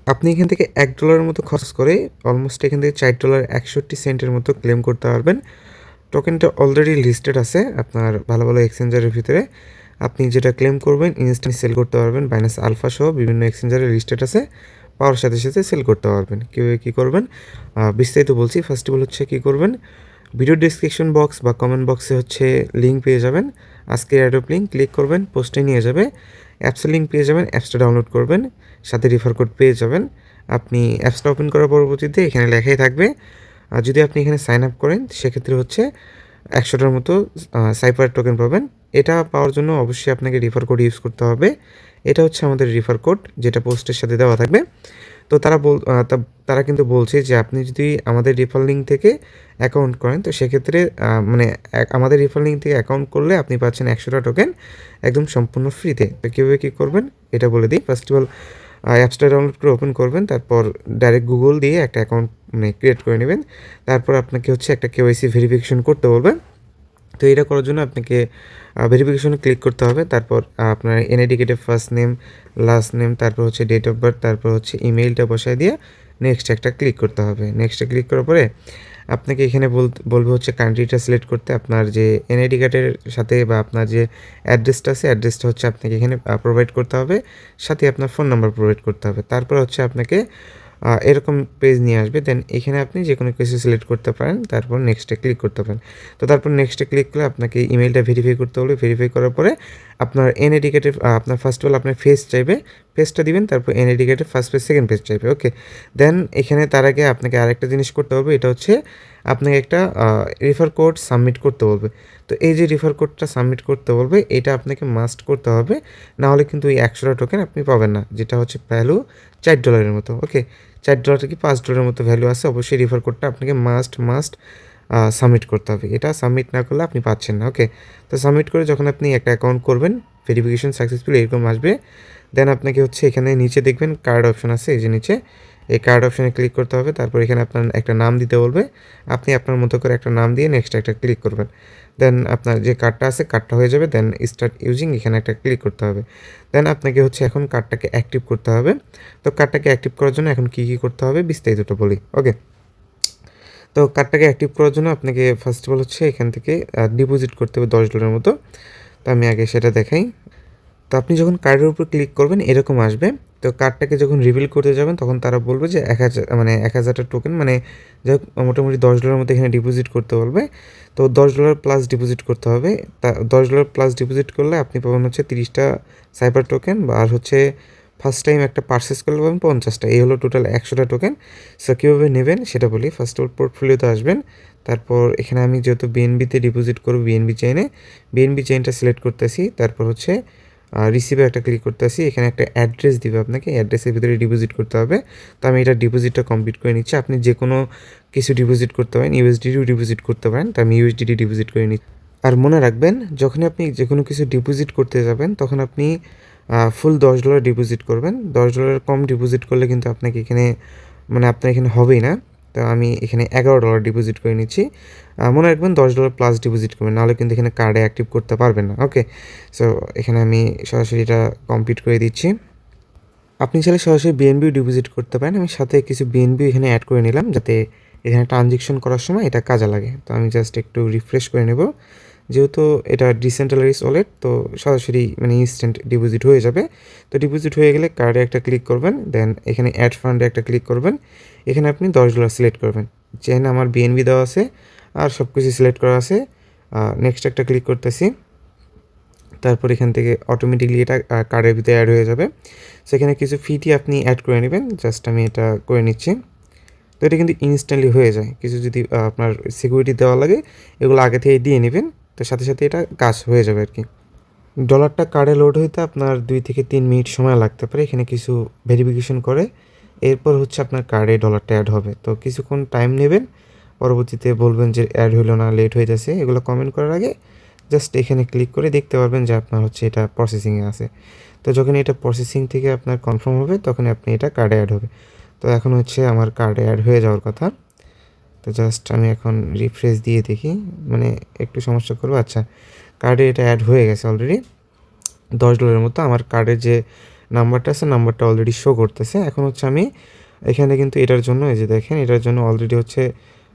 আপনি এখান থেকে $1 মতো খরচ করে অলমোস্ট এখান থেকে $4.61 মতো ক্লেম করতে পারবেন। টোকেনটা অলরেডি লিস্টেড আছে আপনার ভালো, ভালো এক্সচেঞ্জারের ভিতরে। আপনি যেটা ক্লেম করবেন ইনস্ট্যান্ট সেল করতে পারবেন। বাইন্যান্স আলফা সহ বিভিন্ন এক্সচেঞ্জারে লিস্টেড আছে। পাওয়ার সাথে, সাথে সেল করতে পারবেন। কীভাবে কী করবেন বিস্তারিত বলছি। ফার্স্ট অফ অল হচ্ছে কী করবেন, ভিডিও ডেসক্রিপশন বক্স বা কমেন্ট বক্সে হচ্ছে লিঙ্ক পেয়ে যাবেন। আজকের অ্যাডোব লিঙ্ক ক্লিক করবেন, পোস্টে নিয়ে যাবে। অ্যাপসের লিঙ্ক পেয়ে যাবেন, অ্যাপসটা ডাউনলোড করবেন, সাথে রিফার কোড পেয়ে যাবেন। আপনি অ্যাপসটা ওপেন করার পরবর্তীতে এখানে লেখাই থাকবে। আর যদি আপনি এখানে সাইন আপ করেন সেক্ষেত্রে হচ্ছে 100টার মতো সাইফার টোকেন পাবেন। এটা পাওয়ার জন্য অবশ্যই আপনাকে রিফার কোড ইউজ করতে হবে। এটা হচ্ছে আমাদের রিফার কোড যেটা পোস্টের সাথে দেওয়া থাকবে। তো তারা কিন্তু বলছে যে আপনি যদি আমাদের রিফার লিঙ্ক থেকে অ্যাকাউন্ট করেন তো সেক্ষেত্রে মানে আমাদের রিফার লিঙ্ক থেকে অ্যাকাউন্ট করলে আপনি পাচ্ছেন 100টা টোকেন একদম সম্পূর্ণ ফ্রিতে। তো কীভাবে কী করবেন এটা বলে দিই। ফার্স্ট অফ অল অ্যাপসটা ডাউনলোড করে ওপেন করবেন, তারপর ডাইরেক্ট গুগল দিয়ে একটা অ্যাকাউন্ট মানে ক্রিয়েট করে নেবেন। তারপর আপনাকে হচ্ছে একটা কেওয়াইসি ভেরিফিকেশন করতে বলবে। তো এটা করার জন্য আপনাকে ভেরিফিকেশনে ক্লিক করতে হবে। তারপর আপনার এনআইডি কেটে ফার্স্ট নেম, লাস্ট নেম, তারপর হচ্ছে ডেট অফ বার্থ, তারপর হচ্ছে ইমেইলটা বসায় দিয়ে নেক্সট একটা ক্লিক করতে হবে। নেক্সটে ক্লিক করার পরে আপনাকে এখানে বলবে হচ্ছে কান্ট্রিটা সিলেক্ট করতে। আপনার যে এনআইডি কার্ডের সাথে বা আপনার যে অ্যাড্রেসটা আছে অ্যাড্রেসটা হচ্ছে আপনাকে এখানে প্রোভাইড করতে হবে, সাথে আপনার ফোন নাম্বার প্রোভাইড করতে হবে। তারপর হচ্ছে আপনাকে এরকম পেজ নিয়ে আসবে। দেন এখানে আপনি যে কোনো কিছু সিলেক্ট করতে পারেন, তারপর নেক্সটে ক্লিক করতে পারেন। তো তারপর নেক্সটে ক্লিক করলে আপনাকে ইমেইলটা ভেরিফাই করতে হবে। ভেরিফাই করার পরে আপনার এনআইডি কার্ডের আপনার ফার্স্ট অফ অল আপনার ফেস চাইবে, ফেসটা দিবেন। তারপর এনআইডি কার্ডের ফার্স্ট পেজ, সেকেন্ড পেজ চাইবে। ওকে, দেন এখানে তার আগে আপনাকে আরেকটা জিনিস করতে হবে। এটা হচ্ছে আপনাকে একটা রেফার কোড সাবমিট করতে বলবে। তো এই যে রেফার কোডটা সাবমিট করতে বলবে এটা আপনাকে মাস্ট করতে হবে, না হলে কিন্তু এই 100টা টোকেন আপনি পাবেন না, যেটা হচ্ছে ভ্যালু $4 মতো। ওকে, $4 কি $5 মতো ভ্যালু আছে। অবশ্যই রেফার কোডটা আপনাকে মাস্ট সাবমিট করতে হবে। এটা সাবমিট না করলে আপনি পাচ্ছেন না। ওকে, তো সাবমিট করে যখন আপনি একটা অ্যাকাউন্ট করবেন ভেরিফিকেশন সাকসেসফুল এরকম আসবে। দেন আপনাকে হচ্ছে এখানে নিচে দেখবেন কার্ড অপশন আছে, এই যে নিচে এই কার্ড অপশানে ক্লিক করতে হবে। তারপর এখানে আপনার একটা নাম দিতে বলবে, আপনি আপনার মতো করে একটা নাম দিয়ে নেক্সট একটা ক্লিক করবেন। দেন আপনার যে কার্ডটা আছে কার্ডটা হয়ে যাবে। দেন স্টার্ট ইউজিং এখানে একটা ক্লিক করতে হবে। দেন আপনাকে হচ্ছে এখন কার্ডটাকে অ্যাক্টিভ করতে হবে। তো কার্ডটাকে অ্যাক্টিভ করার জন্য এখন কী করতে হবে বিস্তারিতটা বলি। ওকে, তো কার্ডটাকে অ্যাক্টিভ করার জন্য আপনাকে ফার্স্ট অফ অল হচ্ছে এখান থেকে ডিপোজিট করতে হবে $10 মতো। তো আমি আগে সেটা দেখাই। তো আপনি যখন কার্ডের উপর ক্লিক করবেন এরকম আসবে। তো কার্ডটাকে যখন রিভিল করতে যাবেন তখন তারা বলবে যে 1000 মানে 1000টা টোকেন মানে যাই হোক মোটামুটি $10 মতো এখানে ডিপোজিট করতে বলবে। তো $10 প্লাস ডিপোজিট করতে হবে। তা $10 প্লাস ডিপোজিট করলে আপনি পাবেন হচ্ছে 30টা সাইবার টোকেন, আর হচ্ছে ফার্স্ট টাইম একটা পারচেস করলে পাবেন 50টা। এই হলো টোটাল 100টা টোকেন। সো কীভাবে নেবেন সেটা বলি। ফার্স্ট অফ অল পোর্টফোলিওতে আসবেন। তারপর এখানে আমি যেহেতু বিএনবিতে ডিপোজিট করব বিএনবি চেইনটা সিলেক্ট করতেছি। তারপর হচ্ছে রিসিভে একটা ক্লিক করতেছি। এখানে একটা অ্যাড্রেস দিবে আপনাকে, অ্যাড্রেসের ভিতরে ডিপোজিট করতে হবে। তো আমি এটা ডিপোজিটটা কমপ্লিট করে নিচ্ছি। আপনি যে কোনো কিছু ডিপোজিট করতে পারেন, ইউএসডিটিও ডিপোজিট করতে পারেন। তো আমি ইউএসডিটি ডিপোজিট করে নিচ্ছি। আর মনে রাখবেন যখনই আপনি যে কোনো কিছু ডিপোজিট করতে যাবেন তখন আপনি ফুল $10 ডিপোজিট করবেন। $10 কম ডিপোজিট করলে কিন্তু আপনাকে এখানে মানে আপনার এখানে হবেই না। তো আমি এখানে $11 ডিপোজিট করে নিচ্ছি। মনে রাখবেন $10 প্লাস ডিপোজিট করবেন, নাহলে কিন্তু এখানে কার্ডে অ্যাক্টিভ করতে পারবেন না। ওকে, সো এখানে আমি সরাসরি এটা কমপ্লিট করে দিচ্ছি। আপনি চাইলে সরাসরি বিএনবিও ডিপোজিট করতে পারেন। আমি সাথে কিছু বিএনবিও এখানে অ্যাড করে নিলাম যাতে এখানে ট্রানজ্যাকশন করার সময় এটা কাজে লাগে। তো আমি জাস্ট একটু রিফ্রেশ করে নেব। যেহেতু এটা ডিসেন্ট্রালাইজ ওয়ালেট তো সরাসরি মানে ইনস্ট্যান্ট ডিপোজিট হয়ে যাবে। তো ডিপোজিট হয়ে গেলে কার্ডে একটা ক্লিক করবেন, দেন এখানে অ্যাড ফান্ডে একটা ক্লিক করবেন। এখানে আপনি $10 সিলেক্ট করবেন। যেখানে আমার বিএনবি দেওয়া আছে আর সব কিছু সিলেক্ট করা আছে। নেক্সট একটা ক্লিক করতেছি। তারপর এখান থেকে অটোমেটিকলি এটা কার্ডের ভিতরে অ্যাড হয়ে যাবে। সেখানে কিছু ফিটি আপনি অ্যাড করে নেবেন। জাস্ট আমি এটা করে নিচ্ছি। তো এটা কিন্তু ইনস্ট্যান্টলি হয়ে যায়। কিছু যদি আপনার সিকিউরিটি দেওয়া লাগে এগুলো আগে থেকে দিয়ে নেবেন, তো সাথে সাথে এটা কাজ হয়ে যাবে আর কি। ডলারটা কার্ডে লোড হইতে আপনার 2 থেকে 3 মিনিট সময় লাগতে পারে। এখানে কিছু ভেরিফিকেশন করে এরপর হচ্ছে আপনার কার্ডে ডলারটা অ্যাড হবে। তো কিছুক্ষণ টাইম নেবেন, পরবর্তীতে বলবেন যে অ্যাড হইলো না, লেট হয়ে যাচ্ছে। এগুলো কমেন্ট করার আগে জাস্ট এখানে ক্লিক করে দেখতে পারবেন যে আপনার হচ্ছে এটা প্রসেসিংয়ে আছে। তো যখন এটা প্রসেসিং থেকে আপনার কনফার্ম হবে তখন আপনি এটা কার্ডে অ্যাড হবে। তো এখন হচ্ছে আমার কার্ডে অ্যাড হয়ে যাওয়ার কথা। তো জাস্ট আমি এখন রিফ্রেশ দিয়ে দেখি, মানে একটু সমস্যা করবো। আচ্ছা, কার্ডে এটা অ্যাড হয়ে গেছে অলরেডি $10 মতো। আমার কার্ডের যে নাম্বারটা আছে, নাম্বারটা অলরেডি শো করতেছে। এখন হচ্ছে আমি এখানে কিন্তু এটার জন্য এই যে দেখেন এটার জন্য অলরেডি হচ্ছে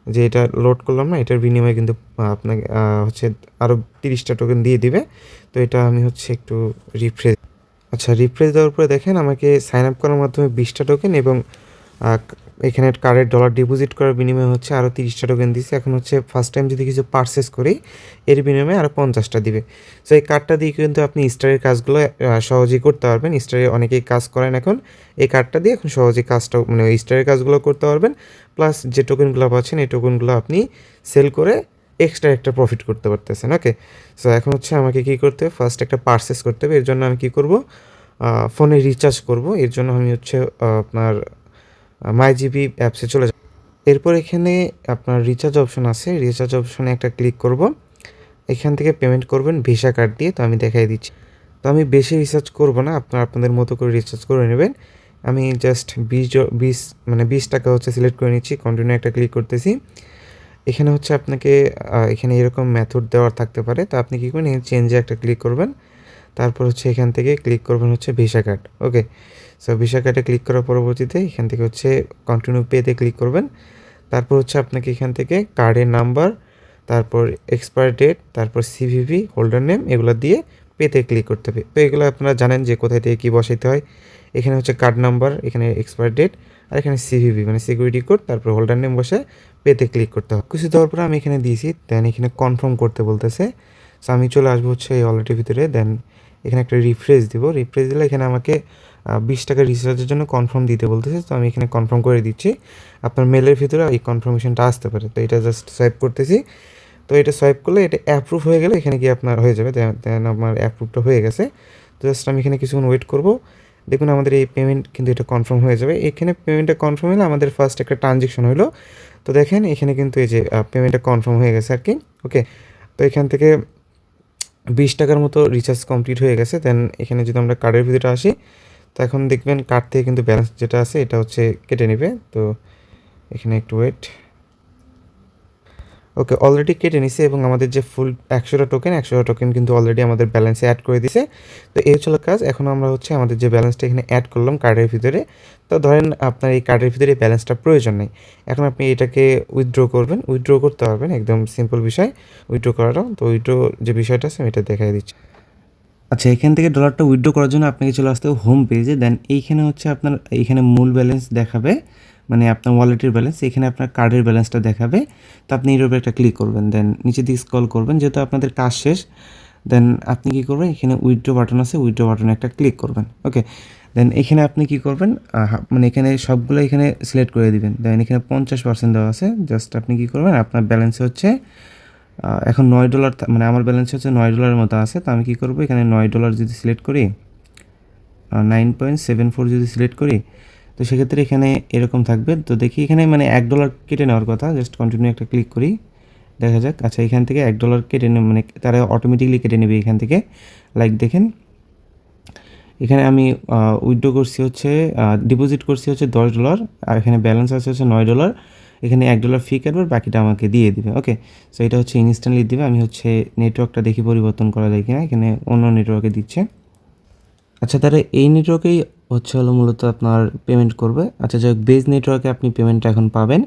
যে এটা লোড করলাম না, এটার বিনিময়ে কিন্তু আপনাকে হচ্ছে আরও 30টা টোকেন দিয়ে দিবে। তো এটা আমি হচ্ছে একটু রিফ্রেশ, আচ্ছা রিফ্রেশ দেওয়ার পরে দেখেন আমাকে সাইন আপ করার মাধ্যমে 20টা টোকেন এবং এখানে কার্ডের ডলার ডিপোজিট করার বিনিময়ে হচ্ছে আরও 30টা টোকেন দিচ্ছে। এখন হচ্ছে ফার্স্ট টাইম যদি কিছু পারচেস করি এর বিনিময়ে আরও 50টা দিবে। সো এই কার্ডটা দিয়ে কিন্তু আপনি স্টারের কাজগুলো সহজেই করতে পারবেন। স্টারে অনেকেই কাজ করেন এখন, এই কার্ডটা দিয়ে এখন সহজেই কাজটা মানে ওই স্টারের কাজগুলো করতে পারবেন। প্লাস যে টোকেনগুলো পাচ্ছেন এই টোকেনগুলো আপনি সেল করে এক্সট্রা একটা প্রফিট করতে পারতেছেন। ওকে, সো এখন হচ্ছে আমাকে কী করতে হবে, ফার্স্ট একটা পারচেস করতে হবে। এর জন্য আমি কী করব, ফোনে রিচার্জ করব। এর জন্য আমি হচ্ছে আপনার মাই জিবি অ্যাপসে চলে যাব। এরপর এখানে আপনার রিচার্জ অপশন আছে, রিচার্জ অপশনে একটা ক্লিক করব। এখান থেকে পেমেন্ট করবেন ভিসা কার্ড দিয়ে। তো আমি দেখাই দিচ্ছি। তো আমি বেশি রিচার্জ করব না, আপনাদের মতো করে রিচার্জ করে নেবেন। আমি জাস্ট 20 টাকা হচ্ছে সিলেক্ট করে নিচ্ছি, কন্টিনিউ একটা ক্লিক করতেছি। এখানে হচ্ছে আপনাকে এখানে এরকম মেথড দেওয়ার থাকতে পারে। তো আপনি কী করবেন, চেঞ্জে একটা ক্লিক করবেন। তারপর হচ্ছে এখান থেকে ক্লিক করবেন হচ্ছে ভিসা কার্ড। ওকে, সো ভিসা কার্ডে ক্লিক করার পরবর্তীতে এখান থেকে হচ্ছে কন্টিনিউ পেতে ক্লিক করবেন। তারপর হচ্ছে আপনাকে এখান থেকে কার্ডের নাম্বার, তারপর এক্সপায়ার ডেট, তারপর সিভিভি, হোল্ডার নেম এগুলো দিয়ে পেতে ক্লিক করতে হবে। তো এগুলো আপনারা জানেন যে কোথায় থেকে কী বসাইতে হয়। এখানে হচ্ছে কার্ড নাম্বার, এখানে এক্সপায়ার ডেট, আর এখানে সিভিভি মানে সিকিউরিটি কোড, তারপর হোল্ডার নেম বসে পেতে ক্লিক করতে হবে। কিছু দেওয়ার পরে আমি এখানে দিয়েছি, দেন এখানে কনফার্ম করতে বলতেছে। সো আমি চলে আসবো হচ্ছে এই ওয়ালেটের ভিতরে, দেন এখানে একটা রিফ্রেশ দিব। রিফ্রেশ দিলে এখানে আমাকে 20 টাকা রিচার্জের জন্য কনফার্ম দিতে বলতেছে। তো আমি এখানে কনফার্ম করে দিচ্ছি। আপনার মেলের ভিতরে এই কনফার্মেশনটা আসতে পারে। তো এটা জাস্ট সোয়াইপ করতেছি। তো এটা সোয়াইপ করলে এটা অ্যাপ্রুভ হয়ে গেলে এখানে গিয়ে আপনার হয়ে যাবে। দেন আমার অ্যাপ্রুভটা হয়ে গেছে। তো জাস্ট আমি এখানে কিছুক্ষণ ওয়েট করব। দেখুন আমাদের এই পেমেন্ট কিন্তু এটা কনফার্ম হয়ে যাবে। এখানে পেমেন্টটা কনফার্ম হলে আমাদের ফার্স্ট একটা ট্রানজেকশন হলো। তো দেখেন এখানে কিন্তু এই যে পেমেন্টটা কনফার্ম হয়ে গেছে আর কি। ওকে, তো এখান থেকে 20 টাকার মতো রিচার্জ কমপ্লিট হয়ে গেছে। দেন এখানে যদি আমরা কার্ডের ভিতরে আসি, তো এখন দেখবেন কার্ড থেকে কিন্তু ব্যালেন্স যেটা আছে এটা হচ্ছে কেটে নেবে। তো এখানে একটু ওয়েট। ওকে, অলরেডি কেটে নিছে এবং আমাদের যে ফুল 100টা টোকেন কিন্তু অলরেডি আমাদের ব্যালেন্সে অ্যাড করে দিছে। তো এই হচ্ছিল কাজ। এখন আমরা হচ্ছে আমাদের যে ব্যালেন্সটা এখানে অ্যাড করলাম কার্ডের ভিতরে। তো ধরেন আপনার এই কার্ডের ভিতরে এই ব্যালেন্সটা প্রয়োজন নেই। এখন আপনি এটাকে উইথড্র করবেন, উইথড্র করতে পারবেন, একদম সিম্পল বিষয় উইথড্র করাটা। তো উইথড্র যে বিষয়টা আছে আমি এটা দেখাই দিচ্ছি। আচ্ছা, এখান থেকে ডলারটা উইথড্র করার জন্য আপনাকে চলে আসতে হবে হোম পেজে। দেন এইখানে হচ্ছে আপনার এইখানে মূল ব্যালেন্স দেখাবে, মানে আপনার ওয়ালেটের ব্যালেন্স। এখানে আপনার কার্ডের ব্যালেন্সটা দেখাবে। তো আপনি এর উপরে একটা ক্লিক করবেন, দেন নিচে দিকে স্ক্রল করবেন। যেহেতু আপনাদের কাজ শেষ, দেন আপনি কী করবেন, এখানে উইথড্র বাটন আছে, উইথড্র বাটনে একটা ক্লিক করবেন। ওকে, দেন এখানে আপনি কী করবেন, মানে এখানে সবগুলো এখানে সিলেক্ট করে দিবেন। দেন এখানে 50% দেওয়া আছে। জাস্ট আপনি কী করবেন, আপনার ব্যালেন্স হচ্ছে এখন $9, মানে আমার ব্যালেন্স হচ্ছে $9 মতো আছে। তো আমি কী করবো, এখানে $9 যদি সিলেক্ট করি, 9.74 যদি সিলেক্ট করি, তো সেক্ষেত্রে এখানে এরকম থাকবে। তো দেখি এখানে মানে $1 কেটে নেওয়ার কথা। জাস্ট কন্টিনিউ একটা ক্লিক করি, দেখা যাক। আচ্ছা, এখান থেকে $1 কেটে নেবে, মানে তারা অটোমেটিকলি কেটে নেবে এখান থেকে। লাইক দেখেন এখানে আমি উইথড্র করছি হচ্ছে ডিপোজিট করছি হচ্ছে $10, আর এখানে ব্যালেন্স আছে হচ্ছে $9। এখানে $1 ফি কাটবে, বাকিটা আমাকে দিয়ে দিবে। ওকে, সো এটা হচ্ছে ইনস্ট্যান্টলি দিবে। আমি হচ্ছে নেটওয়ার্কটা দেখি পরিবর্তন করা যায় কিনা। এখানে অন্য নেটওয়ার্কে দিচ্ছে। আচ্ছা, তাহলে এই নেটওয়ার্কেই হচ্ছে হলো মূলত আপনার পেমেন্ট করবে। আচ্ছা, যাই হোক, বেজ নেটওয়ার্কে আপনি পেমেন্টটা এখন পাবেন।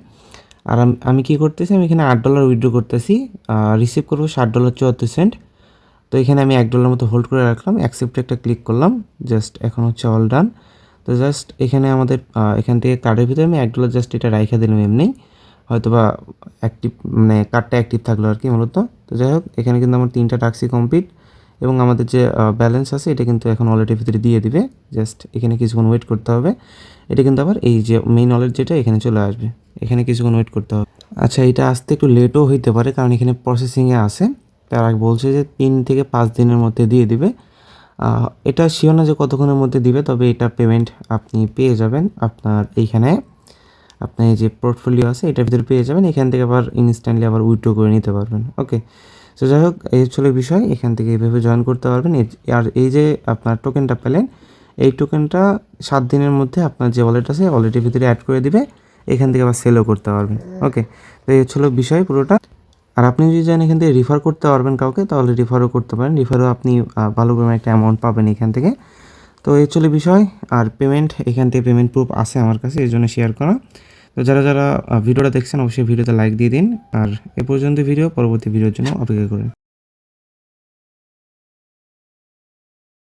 আর আমি কী করতেছি, আমি এখানে $8 উইথড্র করতেছি, রিসিভ করবো $7.74। তো এখানে আমি $1 মতো হোল্ড করে রাখলাম, অ্যাকসেপ্টে একটা ক্লিক করলাম। জাস্ট এখন হচ্ছে অল ডান। তো জাস্ট এখানে আমাদের এখান থেকে কার্ডের ভিতরে আমি $1 জাস্ট এটা রাইখা দিলাম এমনি, হয়তো বা অ্যাক্টিভ মানে কার্ডটা অ্যাক্টিভ থাকলো আর কি মূলত। তো যাই হোক, এখানে কিন্তু আমার 3টা টাস্কই কমপ্লিট এবং আমাদের যে ব্যালেন্স আছে এটা কিন্তু এখন ওয়ালেটের ভিতরে দিয়ে দিবে। জাস্ট এখানে কিছুক্ষণ ওয়েট করতে হবে। এটা কিন্তু আবার এই যে মেইন ওয়ালেট যেটা এখানে চলে আসবে, এখানে কিছুক্ষণ ওয়েট করতে হবে। আচ্ছা, এটা আসতে একটু লেটও হইতে পারে, কারণ এখানে প্রসেসিংয়ে আছে। তার আগে বলছে যে 3 থেকে 5 দিনের মধ্যে দিয়ে দিবে। এটা শিওর না যে কতক্ষণের মধ্যে দিবে, তবে এটা পেমেন্ট আপনি পেয়ে যাবেন আপনার এইখানে। আপনার যে পোর্টফোলিও আছে এটার ভিতরে পেয়ে যাবেন। এখান থেকে আবার ইনস্ট্যান্টলি আবার উইথড্র করে নিতে পারবেন। ওকে, সো যাই হোক, এই হচ্ছিল বিষয়। এখান থেকে এইভাবে জয়েন করতে পারবেন। আর এই যে আপনার টোকেনটা পেলেন, এই টোকেনটা 7 দিনের মধ্যে আপনার যে ওয়ালেট আছে ওয়ালেটের ভিতরে অ্যাড করে দিবে। এখান থেকে আবার সেলও করতে পারবেন। ওকে, তো এই হচ্ছিল বিষয় পুরোটা। আর আপনি যদি চান এখান থেকে রিফার করতে পারবেন কাউকে, তাহলে রিফারও করতে পারেন। রিফারও আপনি ভালো পরিমাণে একটা অ্যামাউন্ট পাবেন এখান থেকে। তো এই চলে বিষয়। আর পেমেন্ট, এখান থেকে পেমেন্ট প্রুফ আছে আমার কাছে, এই জন্য শেয়ার করা। তো যারা যারা ভিডিওটা দেখছেন অবশ্যই ভিডিওতে লাইক দিয়ে দিন। আর এ পর্যন্ত ভিডিও, পরবর্তী ভিডিওর জন্য অপেক্ষা করুন।